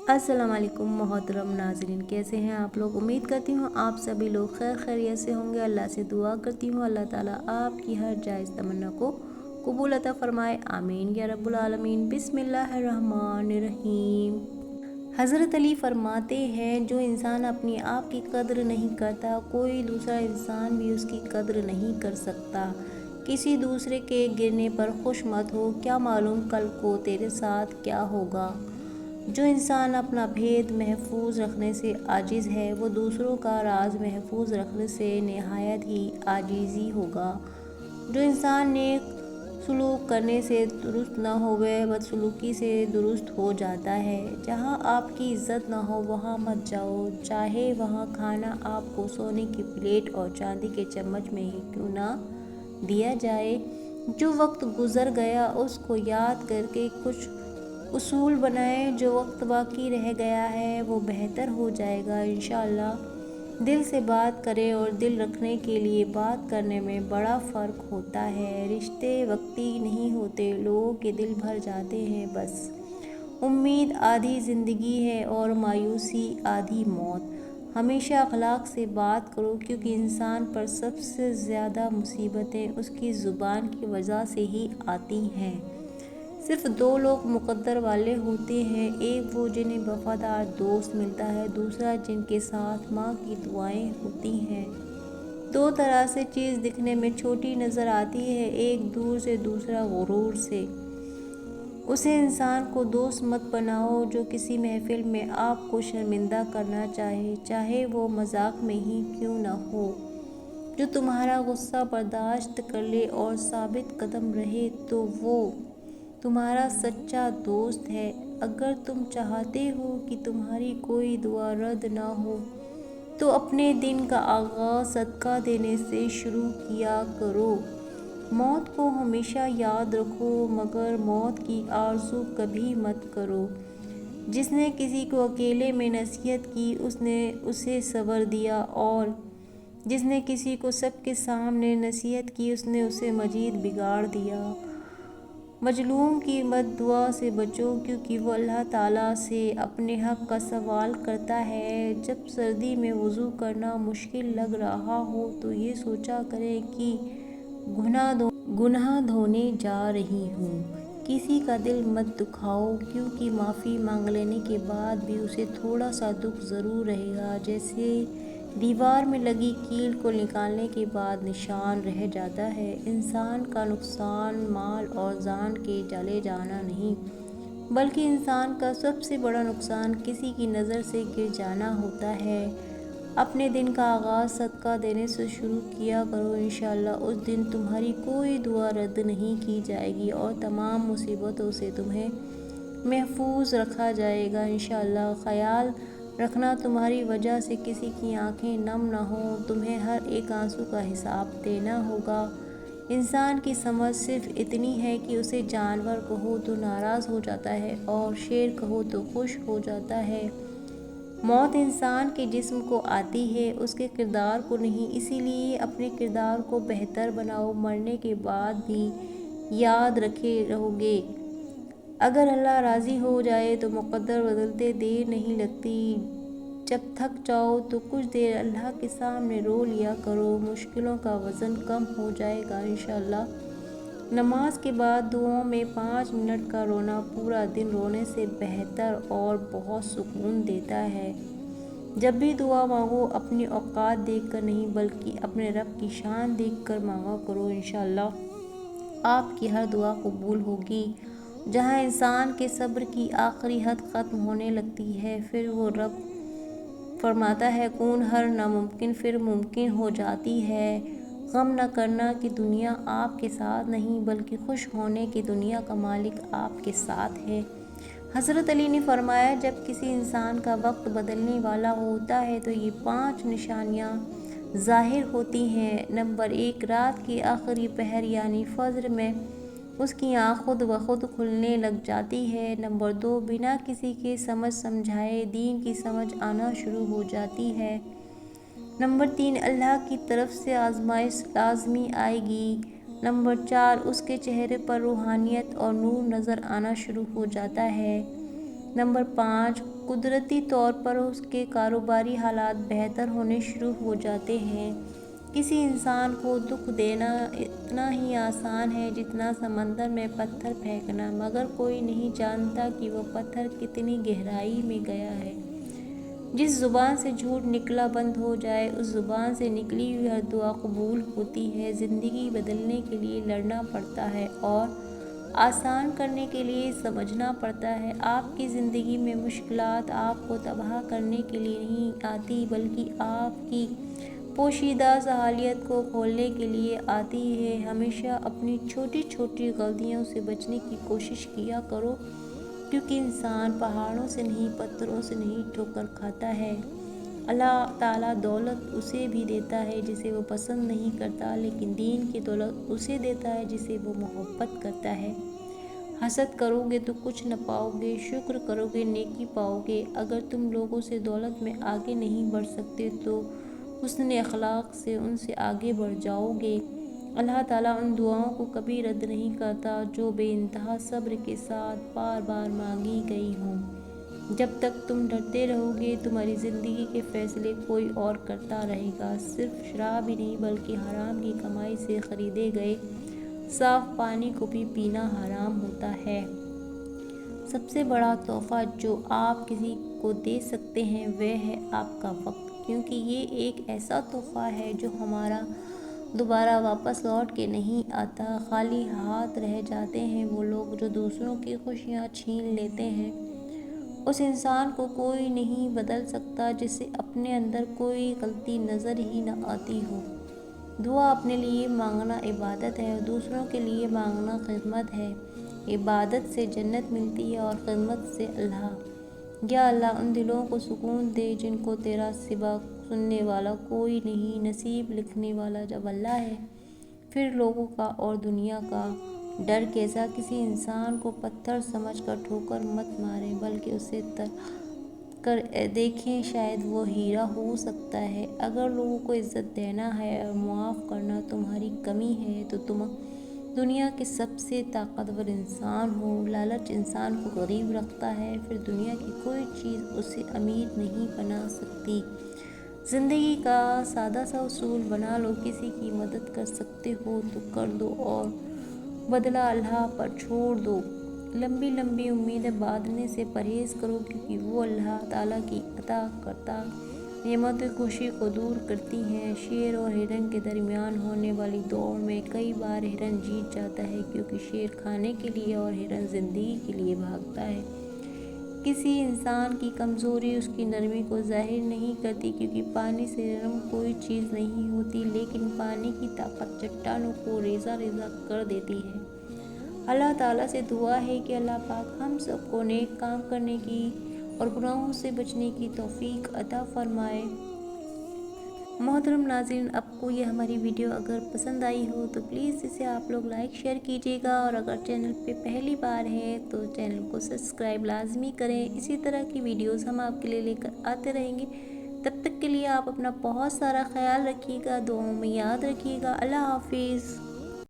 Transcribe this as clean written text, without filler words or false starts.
अस्सलाम वालेकुम मोहतरम नाज़रीन, कैसे हैं आप लोग। उम्मीद करती हूँ आप सभी लोग खैर खैरियत से होंगे। अल्लाह से दुआ करती हूँ अल्लाह ताला आपकी हर जायज़ तमन्ना को कबूल अता फ़रमाए, आमीन या रब्बुल आलमीन। बिस्मिल्लाहिर्रहमानिर्रहीम। हज़रत अली फरमाते हैं, जो इंसान अपनी आप की कद्र नहीं करता, कोई दूसरा इंसान भी उसकी कद्र नहीं कर सकता। किसी दूसरे के गिरने पर खुश मत हो, क्या मालूम कल को तेरे साथ क्या होगा। जो इंसान अपना भेद महफूज रखने से आजिज़ है, वो दूसरों का राज महफूज रखने से नहायत ही आजीज़ी होगा। जो इंसान नेक सलूक करने से दुरुस्त न हो, वह बदसलूकी से दुरुस्त हो जाता है। जहाँ आपकी इज़्ज़त न हो वहाँ मत जाओ, चाहे वहाँ खाना आपको सोने की प्लेट और चांदी के चम्मच में ही क्यों ना दिया जाए। जो वक्त गुज़र गया उसको याद करके कुछ उसूल बनाएं, जो वक्त बाकी रह गया है वो बेहतर हो जाएगा इंशाअल्लाह। दिल से बात करें और दिल रखने के लिए बात करने में बड़ा फ़र्क होता है। रिश्ते वक्ती नहीं होते, लोगों के दिल भर जाते हैं बस। उम्मीद आधी ज़िंदगी है और मायूसी आधी मौत। हमेशा अखलाक से बात करो, क्योंकि इंसान पर सबसे ज़्यादा मुसीबतें उसकी ज़ुबान की वजह से ही आती हैं। सिर्फ दो लोग मुकद्दर वाले होते हैं, एक वो जिन्हें वफादार दोस्त मिलता है, दूसरा जिनके साथ माँ की दुआएं होती हैं। दो तरह से चीज़ दिखने में छोटी नज़र आती है, एक दूर से, दूसरा गुरूर से। उसे इंसान को दोस्त मत बनाओ जो किसी महफिल में आपको शर्मिंदा करना चाहे, चाहे वो मजाक में ही क्यों न हो। जो तुम्हारा गुस्सा बर्दाश्त कर ले और साबित कदम रहे तो वो तुम्हारा सच्चा दोस्त है। अगर तुम चाहते हो कि तुम्हारी कोई दुआ रद्द ना हो, तो अपने दिन का आगाज़ सदका देने से शुरू किया करो। मौत को हमेशा याद रखो, मगर मौत की आरज़ू कभी मत करो। जिसने किसी को अकेले में नसीहत की उसने उसे सब्र दिया, और जिसने किसी को सबके सामने नसीहत की उसने उसे मज़ीद बिगाड़ दिया। मजलूम की बद्दुआ से बचो, क्योंकि वो अल्लाह ताला से अपने हक़ का सवाल करता है। जब सर्दी में वज़ू करना मुश्किल लग रहा हो तो ये सोचा करें कि गुनाह धोने जा रही हूँ। किसी का दिल मत दुखाओ, क्योंकि माफ़ी मांग लेने के बाद भी उसे थोड़ा सा दुख ज़रूर रहेगा, जैसे दीवार में लगी कील को निकालने के बाद निशान रह जाता है। इंसान का नुकसान माल और जान के चले जाना नहीं, बल्कि इंसान का सबसे बड़ा नुकसान किसी की नज़र से गिर जाना होता है। अपने दिन का आगाज़ सदका देने से शुरू किया करो, इंशाअल्लाह उस दिन तुम्हारी कोई दुआ रद्द नहीं की जाएगी और तमाम मुसीबतों से तुम्हें महफूज रखा जाएगा इंशाअल्लाह। ख़याल रखना, तुम्हारी वजह से किसी की आंखें नम न हो, तुम्हें हर एक आंसू का हिसाब देना होगा। इंसान की समझ सिर्फ इतनी है कि उसे जानवर कहो तो नाराज़ हो जाता है और शेर कहो तो खुश हो जाता है। मौत इंसान के जिस्म को आती है, उसके किरदार को नहीं। इसीलिए अपने किरदार को बेहतर बनाओ, मरने के बाद भी याद रखे रहोगे। अगर अल्लाह राज़ी हो जाए तो मुक़द्दर बदलते देर नहीं लगती। जब थक जाओ तो कुछ देर अल्लाह के सामने रो लिया करो, मुश्किलों का वज़न कम हो जाएगा इंशाअल्लाह। नमाज के बाद दुआओं में 5 मिनट का रोना पूरा दिन रोने से बेहतर और बहुत सुकून देता है। जब भी दुआ मांगो अपनी औकात देखकर नहीं, बल्कि अपने रब की शान देखकर मांगा करो, इंशाअल्लाह आपकी हर दुआ कबूल होगी। जहाँ इंसान के सब्र की आखिरी हद ख़त्म होने लगती है, फिर वो रब फरमाता है कौन, हर नामुमकिन फिर मुमकिन हो जाती है। गम न करना कि दुनिया आपके साथ नहीं, बल्कि खुश होने की दुनिया का मालिक आपके साथ है। हज़रत अली ने फरमाया, जब किसी इंसान का वक्त बदलने वाला होता है तो ये 5 निशानियाँ ज़ाहिर होती हैं। नंबर 1, रात की आखिरी पहर यानी फज्र में उसकी आँख खुद ब खुद खुलने लग जाती है। नंबर 2, बिना किसी के समझ समझाए दीन की समझ आना शुरू हो जाती है। नंबर 3, अल्लाह की तरफ से आजमाइश लाजमी आएगी। नंबर 4, उसके चेहरे पर रूहानियत और नूर नज़र आना शुरू हो जाता है। नंबर 5, قدرتی طور پر اس کے کاروباری حالات بہتر ہونے شروع ہو جاتے ہیں۔ کسی انسان کو دکھ دینا اتنا ہی آسان ہے جتنا سمندر میں پتھر پھینکنا، مگر کوئی نہیں جانتا کہ وہ پتھر کتنی گہرائی میں گیا ہے۔ جس زبان سے جھوٹ نکلنا بند ہو جائے، اس زبان سے نکلی ہوئی ہر دعا قبول ہوتی ہے۔ زندگی بدلنے کے لیے لڑنا پڑتا ہے اور آسان کرنے کے لیے سمجھنا پڑتا ہے۔ آپ کی زندگی میں مشکلات آپ کو تباہ کرنے کے لیے نہیں آتی، بلکہ آپ کی پوشیدہ صلاحیت کو کھولنے کے لیے آتی ہے۔ ہمیشہ اپنی چھوٹی چھوٹی غلطیوں سے بچنے کی کوشش کیا کرو، کیونکہ انسان پہاڑوں سے نہیں، پتھروں سے نہیں ٹھوکر کھاتا ہے۔ اللہ تعالیٰ دولت اسے بھی دیتا ہے جسے وہ پسند نہیں کرتا، لیکن دین کی دولت اسے دیتا ہے جسے وہ محبت کرتا ہے۔ حسد کرو گے تو کچھ نہ پاؤ گے، شکر کرو گے نیکی پاؤ گے۔ اگر تم لوگوں سے دولت میں آگے نہیں بڑھ سکتے تو حسن اخلاق سے ان سے آگے بڑھ جاؤ گے۔ اللہ تعالیٰ ان دعاؤں کو کبھی رد نہیں کرتا جو بے انتہا صبر کے ساتھ بار بار مانگی گئی ہوں۔ جب تک تم ڈرتے رہو گے، تمہاری زندگی کے فیصلے کوئی اور کرتا رہے گا۔ صرف شراب ہی نہیں بلکہ حرام کی کمائی سے خریدے گئے صاف پانی کو بھی پینا حرام ہوتا ہے۔ سب سے بڑا تحفہ جو آپ کسی کو دے سکتے ہیں وہ ہے آپ کا وقت، کیونکہ یہ ایک ایسا تحفہ ہے جو ہمارا دوبارہ واپس لوٹ کے نہیں آتا۔ خالی ہاتھ رہ جاتے ہیں وہ لوگ جو دوسروں کی خوشیاں چھین لیتے ہیں۔ اس انسان کو کوئی نہیں بدل سکتا جسے اپنے اندر کوئی غلطی نظر ہی نہ آتی ہو۔ دعا اپنے لیے مانگنا عبادت ہے اور دوسروں کے لیے مانگنا خدمت ہے۔ عبادت سے جنت ملتی ہے اور خدمت سے اللہ۔ یا اللہ ان دلوں کو سکون دے جن کو تیرا سوا سننے والا کوئی نہیں۔ نصیب لکھنے والا جب اللہ ہے، پھر لوگوں کا اور دنیا کا ڈر کیسا؟ کسی انسان کو پتھر سمجھ کر ٹھوکر مت ماریں، بلکہ اسے ترک کر دیکھیں، شاید وہ ہیرا ہو سکتا ہے۔ اگر لوگوں کو عزت دینا ہے اور معاف کرنا تمہاری کمی ہے تو تم دنیا کے سب سے طاقتور انسان ہو۔ لالچ انسان کو غریب رکھتا ہے، پھر دنیا کی کوئی چیز اسے امیر نہیں بنا سکتی۔ زندگی کا سادہ سا اصول بنا لو، کسی کی مدد کر سکتے ہو تو کر دو اور بدلہ اللہ پر چھوڑ دو۔ لمبی لمبی امیدیں باندھنے سے پرہیز کرو، کیونکہ وہ اللہ تعالیٰ کی عطا کردہ نعمتیں خوشی کو دور کرتی ہیں۔ شیر اور ہرن کے درمیان ہونے والی دوڑ میں کئی بار ہرن جیت جاتا ہے، کیونکہ شیر کھانے کے لیے اور ہرن زندگی کے لیے بھاگتا ہے۔ کسی انسان کی کمزوری اس کی نرمی کو ظاہر نہیں کرتی، کیونکہ پانی سے نرم کوئی چیز نہیں ہوتی، لیکن پانی کی طاقت چٹانوں کو ریزہ ریزہ کر دیتی ہے۔ اللہ تعالیٰ سے دعا ہے کہ اللہ پاک ہم سب کو نیک کام کرنے کی اور گناہوں سے بچنے کی توفیق عطا فرمائے۔ محترم ناظرین، آپ کو یہ ہماری ویڈیو اگر پسند آئی ہو تو پلیز اسے آپ لوگ لائک شیئر کیجیے گا، اور اگر چینل پہ پہلی بار ہے تو چینل کو سبسکرائب لازمی کریں۔ اسی طرح کی ویڈیوز ہم آپ کے لیے لے کر آتے رہیں گے۔ تب تک کے لیے آپ اپنا بہت سارا خیال رکھیے گا، دعاؤں میں یاد رکھیے گا۔ اللہ حافظ۔